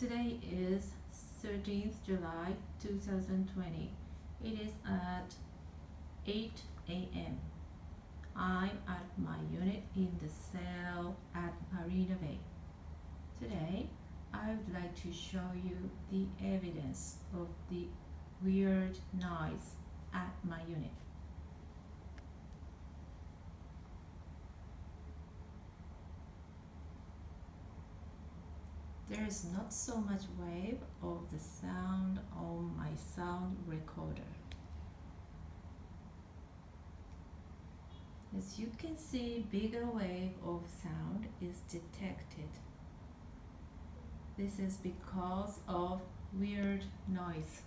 Today is 13th July 2020. It is at 8 a.m. I'm at my unit in the cell at Marina Bay. Today, I would like to show you the evidence of the weird noise at my unit. There is not so much wave of the sound on my sound recorder. As you can see, bigger wave of sound is detected. This is because of weird noise.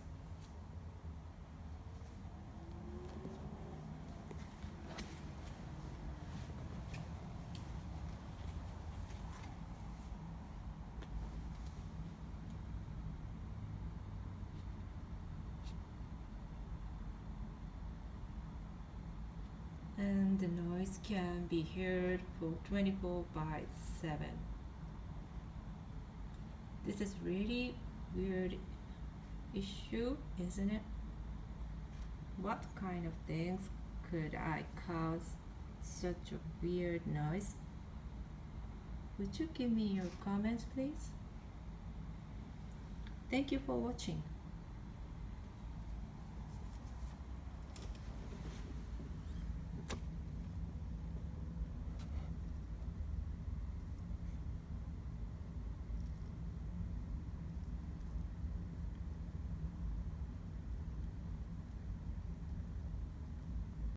And the noise can be heard for 24/7. This is really weird issue, isn't it? What kind of things could I cause such a weird noise? Would you give me your comments, please? Thank you for watching.